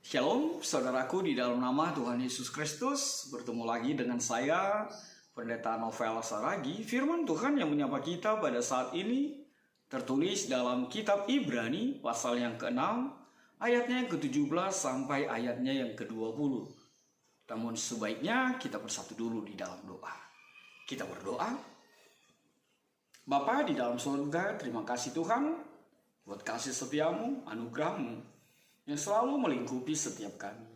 Shalom, saudaraku di dalam nama Tuhan Yesus Kristus. Bertemu lagi dengan saya, Pendeta Novel Saragi. Firman Tuhan yang menyapa kita pada saat ini tertulis dalam kitab Ibrani pasal yang ke-6, ayatnya yang ke-17 sampai ayatnya yang ke-20. Namun sebaiknya kita bersatu dulu di dalam doa. Kita berdoa. Bapa di dalam surga, terima kasih Tuhan buat kasih setiamu, anugerahmu yang selalu melingkupi setiap kami.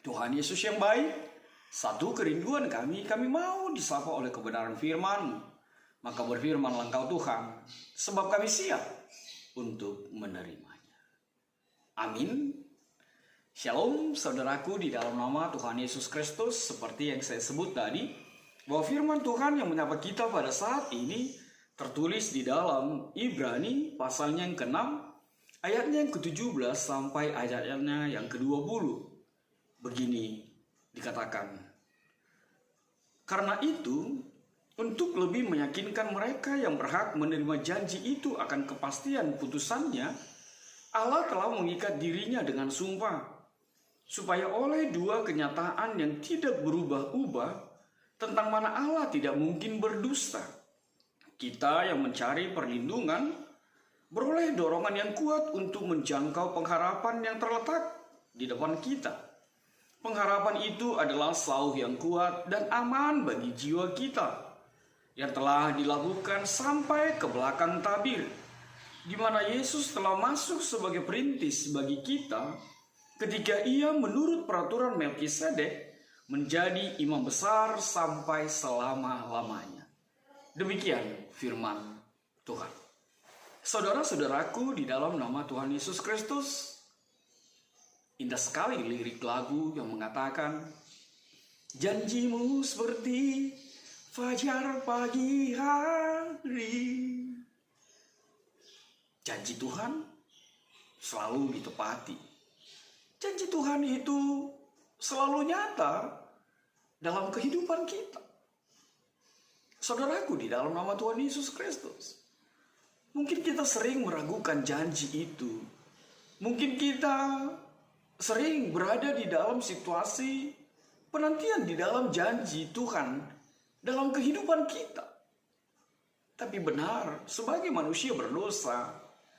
Tuhan Yesus yang baik, satu kerinduan kami mau disapa oleh kebenaran firman-Mu. Maka berfirmanlah Engkau Tuhan, sebab kami siap untuk menerimanya. Amin. Shalom saudaraku di dalam nama Tuhan Yesus Kristus. Seperti yang saya sebut tadi, bahwa firman Tuhan yang menyapa kita pada saat ini tertulis di dalam Ibrani pasalnya yang ke-6, ayatnya yang ke-17 sampai ayatnya yang ke-20. Begini dikatakan. Karena itu, untuk lebih meyakinkan mereka yang berhak menerima janji itu akan kepastian putusannya, Allah telah mengikat dirinya dengan sumpah, supaya oleh dua kenyataan yang tidak berubah-ubah, tentang mana Allah tidak mungkin berdusta, kita yang mencari perlindungan beroleh dorongan yang kuat untuk menjangkau pengharapan yang terletak di depan kita. Pengharapan itu adalah sauh yang kuat dan aman bagi jiwa kita, yang telah dilakukan sampai ke belakang tabir, di mana Yesus telah masuk sebagai perintis bagi kita ketika ia menurut peraturan Melkisedek menjadi imam besar sampai selama-lamanya. Demikian firman Tuhan. Saudara-saudaraku di dalam nama Tuhan Yesus Kristus, indah sekali lirik lagu yang mengatakan, janjimu seperti fajar pagi hari. Janji Tuhan selalu ditepati. Janji Tuhan itu selalu nyata dalam kehidupan kita. Saudaraku di dalam nama Tuhan Yesus Kristus, mungkin kita sering meragukan janji itu. Mungkin kita sering berada di dalam situasi penantian di dalam janji Tuhan dalam kehidupan kita. Tapi benar, sebagai manusia berdosa,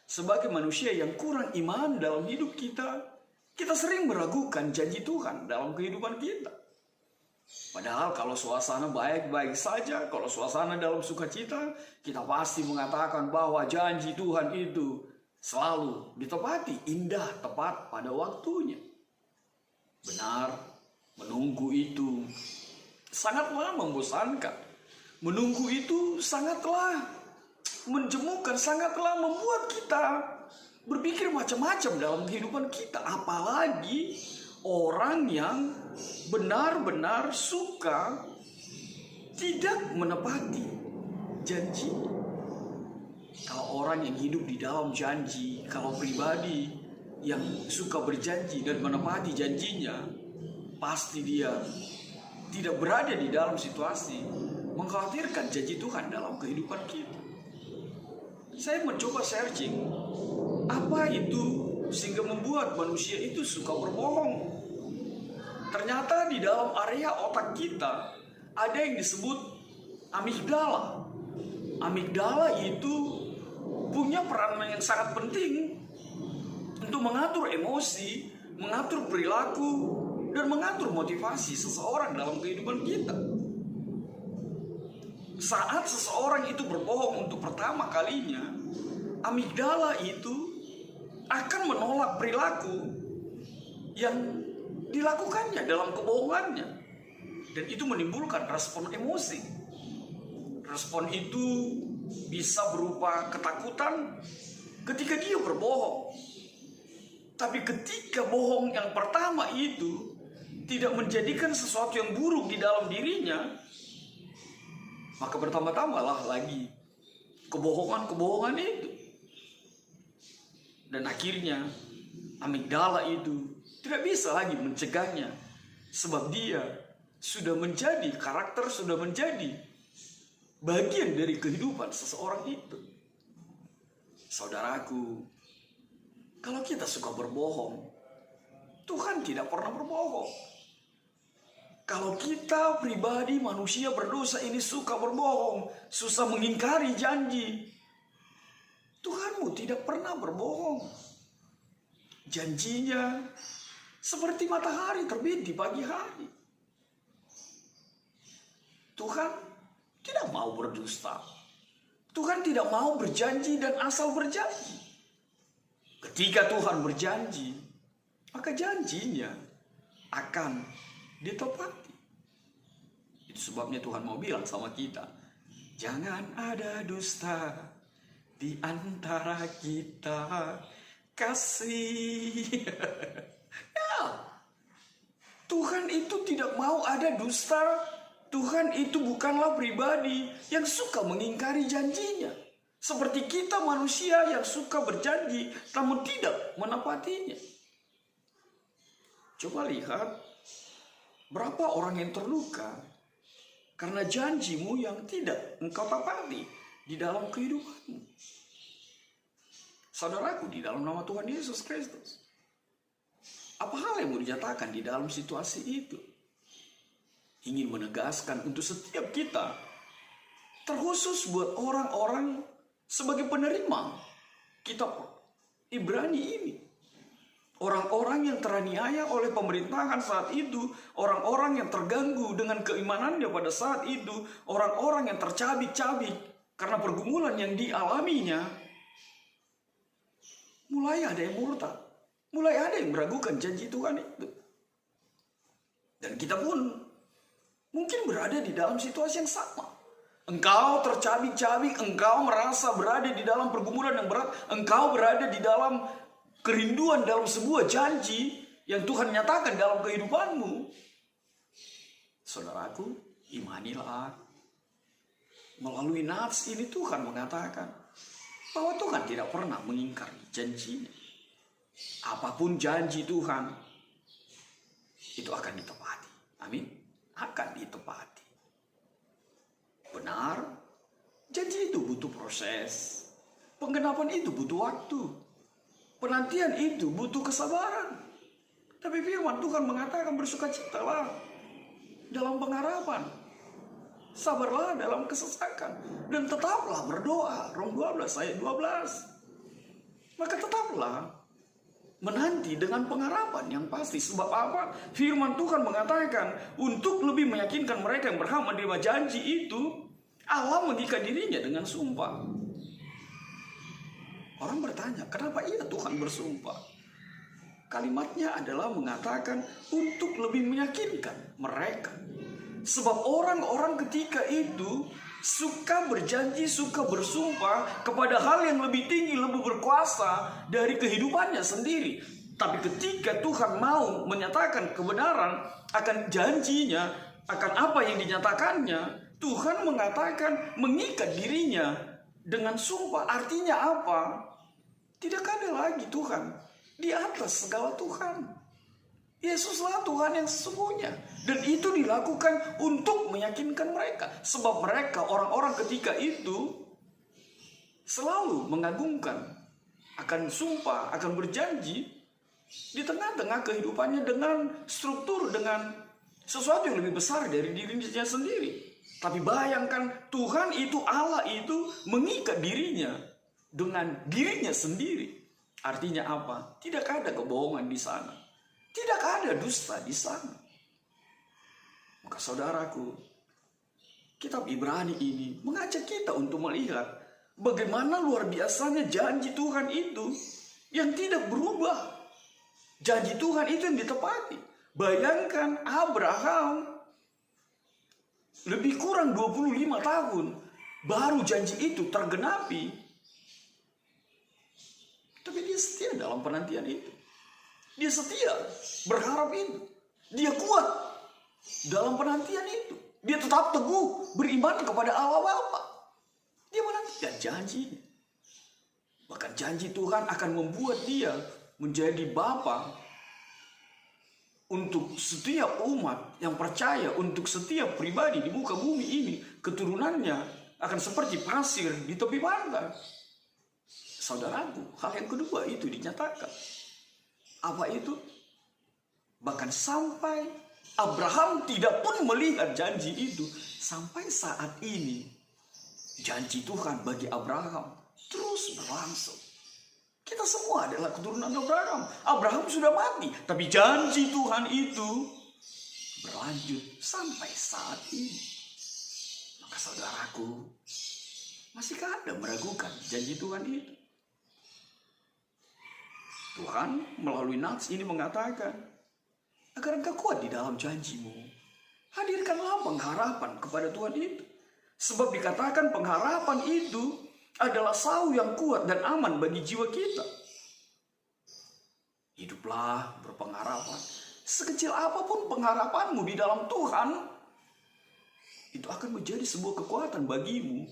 sebagai manusia yang kurang iman dalam hidup kita, kita sering meragukan janji Tuhan dalam kehidupan kita. Padahal kalau suasana baik-baik saja, kalau suasana dalam sukacita, kita pasti mengatakan bahwa janji Tuhan itu selalu ditepati, indah, tepat pada waktunya. Benar, menunggu itu sangatlah membosankan. Menunggu itu sangatlah menjemukan, sangatlah membuat kita berpikir macam-macam dalam kehidupan kita. Apalagi orang yang benar-benar suka tidak menepati janji. Kalau orang yang hidup di dalam janji, kalau pribadi yang suka berjanji dan menepati janjinya, pasti dia tidak berada di dalam situasi mengkhawatirkan janji Tuhan dalam kehidupan kita. Saya mencoba searching, apa itu sehingga membuat manusia itu suka berbohong. Ternyata di dalam area otak kita ada yang disebut amigdala. Amigdala itu punya peran yang sangat penting untuk mengatur emosi, mengatur perilaku, dan mengatur motivasi seseorang dalam kehidupan kita. Saat seseorang itu berbohong untuk pertama kalinya, amigdala itu akan menolak perilaku yang dilakukannya dalam kebohongannya, dan itu menimbulkan respon emosi. Respon itu bisa berupa ketakutan ketika dia berbohong. Tapi ketika bohong yang pertama itu tidak menjadikan sesuatu yang buruk di dalam dirinya, maka bertambah-tambahlah lagi kebohongan-kebohongan itu. Dan akhirnya amigdala itu tidak bisa lagi mencegahnya, sebab dia sudah menjadi karakter, sudah menjadi bagian dari kehidupan seseorang itu. Saudaraku, kalau kita suka berbohong, Tuhan tidak pernah berbohong. Kalau kita pribadi manusia berdosa ini suka berbohong, susah mengingkari janji, Tuhanmu tidak pernah berbohong. Janjinya seperti matahari terbit di pagi hari. Tuhan tidak mau berdusta. Tuhan tidak mau berjanji dan asal berjanji. Ketika Tuhan berjanji, maka janjinya akan ditepati. Itu sebabnya Tuhan mau bilang sama kita, jangan ada dusta di antara kita, kasih. Ya, Tuhan itu tidak mau ada dusta. Tuhan itu bukanlah pribadi yang suka mengingkari janjinya. Seperti kita manusia yang suka berjanji namun tidak menepatinya. Coba lihat berapa orang yang terluka karena janjimu yang tidak engkau tepati di dalam kehidupanmu. Saudaraku, di dalam nama Tuhan Yesus Kristus, apa hal yang mau dinyatakan di dalam situasi itu? Ingin menegaskan untuk setiap kita, terkhusus buat orang-orang sebagai penerima kitab Ibrani ini. Orang-orang yang teraniaya oleh pemerintahan saat itu, orang-orang yang terganggu dengan keimanannya pada saat itu, orang-orang yang tercabik-cabik karena pergumulan yang dialaminya, mulai ada yang murtad, mulai ada yang meragukan janji Tuhan itu. Dan kita pun mungkin berada di dalam situasi yang sama. Engkau tercabik-cabik, engkau merasa berada di dalam pergumulan yang berat, engkau berada di dalam kerinduan dalam sebuah janji yang Tuhan nyatakan dalam kehidupanmu. Saudaraku, imanilah. Melalui nats ini Tuhan mengatakan bahwa Tuhan tidak pernah mengingkari janjinya. Apapun janji Tuhan, itu akan ditepati. Amin. Akan ditepati. Benar, janji itu butuh proses. Penggenapan itu butuh waktu. Penantian itu butuh kesabaran. Tapi firman Tuhan mengatakan bersukacitalah dalam pengharapan. Sabarlah dalam kesesakan. Dan tetaplah berdoa. Rom 12 ayat 12. Maka tetaplah menanti dengan pengharapan yang pasti. Sebab apa? Firman Tuhan mengatakan untuk lebih meyakinkan mereka yang berhak menerima janji itu, Allah mengikat dirinya dengan sumpah. Orang bertanya, kenapa iya Tuhan bersumpah? Kalimatnya adalah mengatakan untuk lebih meyakinkan mereka. Sebab orang-orang ketika itu suka berjanji, suka bersumpah kepada hal yang lebih tinggi, lebih berkuasa dari kehidupannya sendiri. Tapi ketika Tuhan mau menyatakan kebenaran akan janjinya, akan apa yang dinyatakannya, Tuhan mengatakan mengikat dirinya dengan sumpah. Artinya apa? Tidak ada lagi Tuhan di atas segala Tuhan. Yesuslah Tuhan yang sesungguhnya. Dan itu dilakukan untuk meyakinkan mereka. Sebab mereka, orang-orang ketika itu selalu mengagungkan akan sumpah, akan berjanji di tengah-tengah kehidupannya dengan struktur, dengan sesuatu yang lebih besar dari dirinya sendiri. Tapi bayangkan Tuhan itu, Allah itu mengikat dirinya dengan dirinya sendiri. Artinya apa? Tidak ada kebohongan di sana. Tidak ada dusta di sana. Maka saudaraku, kitab Ibrani ini mengajak kita untuk melihat bagaimana luar biasanya janji Tuhan itu yang tidak berubah. Janji Tuhan itu yang ditepati. Bayangkan Abraham lebih kurang 25 tahun baru janji itu tergenapi. Tapi dia setia dalam penantian itu. Dia setia berharap itu. Dia kuat dalam penantian itu. Dia tetap teguh beriman kepada Allah Bapa. Dia menantikan janji. Bahkan janji Tuhan akan membuat dia menjadi bapa untuk setiap umat yang percaya, untuk setiap pribadi di muka bumi ini. Keturunannya akan seperti pasir di tepi pantai. Saudaraku, hal yang kedua itu dinyatakan. Apa itu? Bahkan sampai Abraham tidak pun melihat janji itu. Sampai saat ini janji Tuhan bagi Abraham terus berlangsung. Kita semua adalah keturunan Abraham. Abraham sudah mati, tapi janji Tuhan itu berlanjut sampai saat ini. Maka saudaraku, masihkah Anda meragukan janji Tuhan itu? Tuhan melalui nats ini mengatakan, agar engkau kuat di dalam janjimu, hadirkanlah pengharapan kepada Tuhan itu. Sebab dikatakan pengharapan itu adalah sau yang kuat dan aman bagi jiwa kita. Hiduplah berpengharapan. Sekecil apapun pengharapanmu di dalam Tuhan, itu akan menjadi sebuah kekuatan bagimu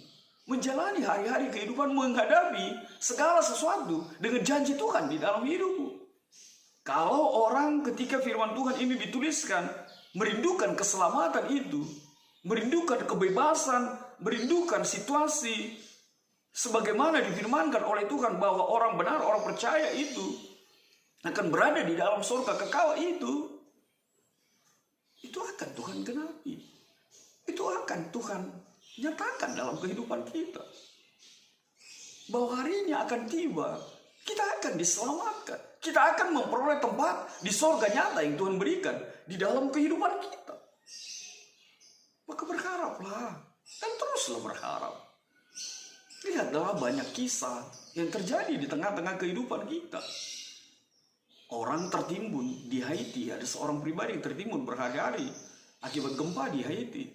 menjalani hari-hari kehidupan, menghadapi segala sesuatu dengan janji Tuhan di dalam hidupmu. Kalau orang ketika firman Tuhan ini dituliskan merindukan keselamatan itu, merindukan kebebasan, merindukan situasi sebagaimana difirmankan oleh Tuhan bahwa orang benar, orang percaya itu akan berada di dalam surga kekal itu akan Tuhan genapi. Itu akan Tuhan nyatakan dalam kehidupan kita. Bahwa harinya akan tiba, kita akan diselamatkan. Kita akan memperoleh tempat di surga nyata yang Tuhan berikan di dalam kehidupan kita. Maka berharaplah dan teruslah berharap. Lihatlah banyak kisah yang terjadi di tengah-tengah kehidupan kita. Orang tertimbun di Haiti, ada seorang pribadi yang tertimbun berhari-hari akibat gempa di Haiti.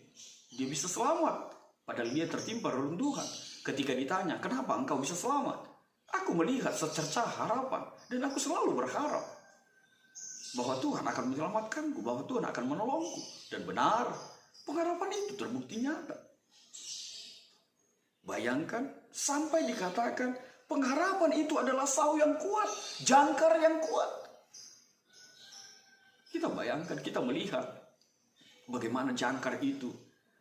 Dia bisa selamat, padahal dia tertimpa reruntuhan. Ketika ditanya, kenapa engkau bisa selamat? Aku melihat secercah harapan dan aku selalu berharap bahwa Tuhan akan menyelamatkanku, bahwa Tuhan akan menolongku. Dan benar, pengharapan itu terbukti nyata. Bayangkan sampai dikatakan pengharapan itu adalah sau yang kuat, jangkar yang kuat. Kita bayangkan, kita melihat bagaimana jangkar itu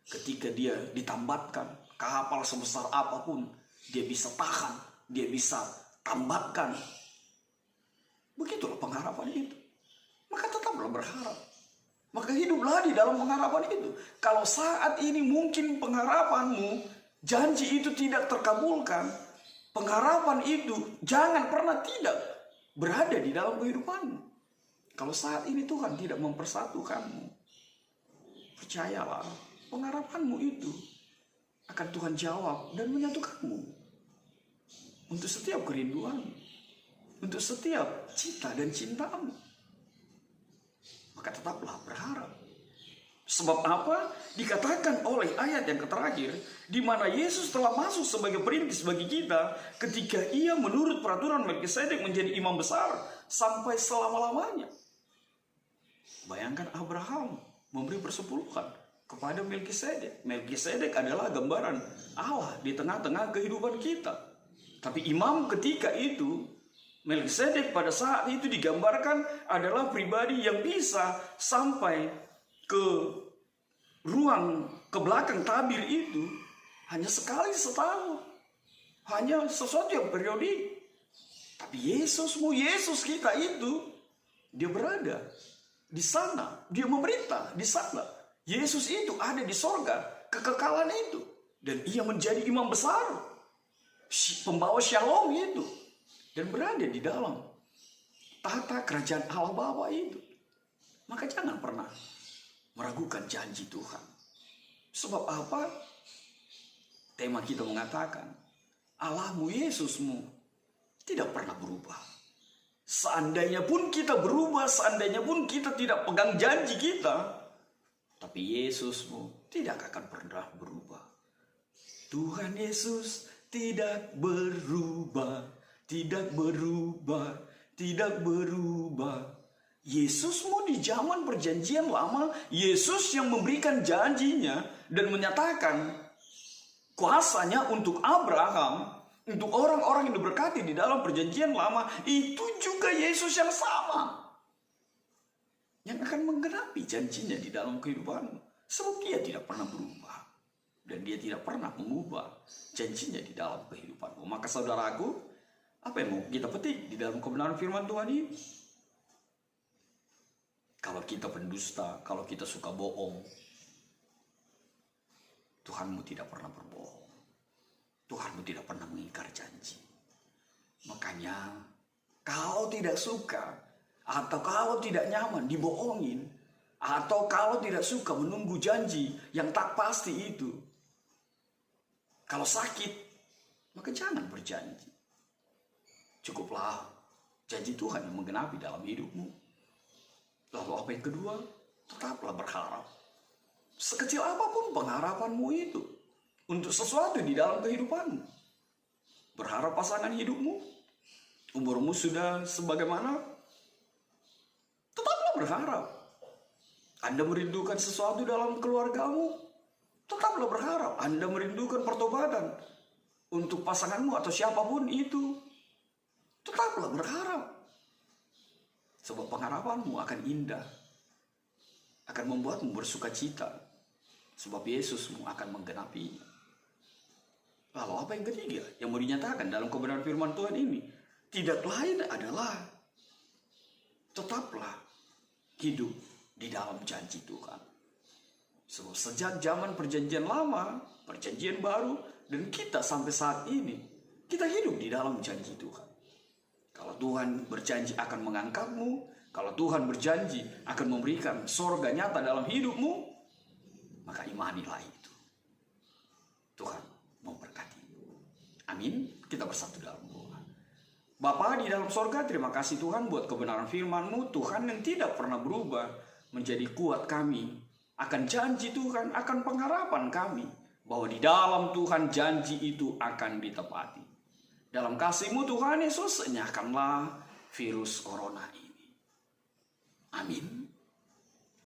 ketika dia ditambatkan kapal sebesar apapun, dia bisa tahan, dia bisa tambatkan. Begitulah pengharapan itu. Maka tetaplah berharap. Maka hiduplah di dalam pengharapan itu. Kalau saat ini mungkin pengharapanmu, janji itu tidak terkabulkan, pengharapan itu jangan pernah tidak berada di dalam kehidupanmu. Kalau saat ini Tuhan tidak mempersatukanmu, percayalah, pengharapanmu itu akan Tuhan jawab dan menyatukanmu. Untuk setiap kerinduanmu, untuk setiap cita dan cintamu. Maka tetaplah berharap. Sebab apa? Dikatakan oleh ayat yang terakhir, di mana Yesus telah masuk sebagai perintis bagi kita ketika ia menurut peraturan Melkisedek menjadi imam besar sampai selama-lamanya. Bayangkan Abraham memberi persepuluhan kepada Melkisedek. Melkisedek adalah gambaran Allah di tengah-tengah kehidupan kita. Tapi imam ketika itu, Melkisedek pada saat itu digambarkan adalah pribadi yang bisa sampai ke ruang ke belakang tabir itu hanya sekali setahun. Hanya sesuatu yang periodik. Tapi Yesus kita itu, dia berada di sana, dia memerintah di sana. Yesus itu ada di sorga, kekekalan itu. Dan ia menjadi imam besar, pembawa shalom itu. Dan berada di dalam tahta kerajaan Allah Bapa itu. Maka jangan pernah meragukan janji Tuhan. Sebab apa? Tema kita mengatakan, Allahmu, Yesusmu tidak pernah berubah. Seandainya pun kita berubah, seandainya pun kita tidak pegang janji kita, tapi Yesusmu tidak akan pernah berubah. Tuhan Yesus tidak berubah, tidak berubah, tidak berubah. Yesusmu di zaman perjanjian lama, Yesus yang memberikan janjinya dan menyatakan kuasanya untuk Abraham, untuk orang-orang yang diberkati di dalam perjanjian lama, itu juga Yesus yang sama. Yang akan menggenapi janjinya di dalam kehidupanmu. Sebab dia tidak pernah berubah. Dan dia tidak pernah mengubah janjinya di dalam kehidupanmu. Maka saudaraku, apa yang mau kita petik di dalam kebenaran firman Tuhan ini? Kalau kita pendusta, kalau kita suka bohong, Tuhanmu tidak pernah berbohong. Tuhanmu tidak pernah mengingkar janji. Makanya, kalau tidak suka, atau kalau tidak nyaman dibohongin, atau kalau tidak suka menunggu janji yang tak pasti itu, kalau sakit, maka jangan berjanji. Cukuplah janji Tuhan yang menggenapi dalam hidupmu. Lalu apa yang kedua? Tetaplah berharap. Sekecil apapun pengharapanmu itu untuk sesuatu di dalam kehidupanmu. Berharap pasangan hidupmu, umurmu sudah sebagaimana, tetaplah berharap. Anda merindukan sesuatu dalam keluargamu, tetaplah berharap. Anda merindukan pertobatan untuk pasanganmu atau siapapun itu, tetaplah berharap. Sebab pengharapanmu akan indah, akan membuatmu bersuka cita, sebab Yesusmu akan menggenapinya. Lalu apa yang ketiga yang mau dinyatakan dalam kebenaran firman Tuhan ini? Tidak lain adalah tetaplah hidup di dalam janji Tuhan. Sebab sejak zaman perjanjian lama, perjanjian baru, dan kita sampai saat ini, kita hidup di dalam janji Tuhan. Kalau Tuhan berjanji akan mengangkatmu, kalau Tuhan berjanji akan memberikan sorga nyata dalam hidupmu, maka imanilah itu. Tuhan memberkati. Amin. Kita bersatu dalam doa. Bapa di dalam sorga, terima kasih Tuhan buat kebenaran firman-Mu, Tuhan yang tidak pernah berubah, menjadi kuat kami akan janji Tuhan, akan pengharapan kami, bahwa di dalam Tuhan janji itu akan ditepati. Dalam kasih-Mu Tuhan Yesus, enyahkanlah virus corona ini. Amin.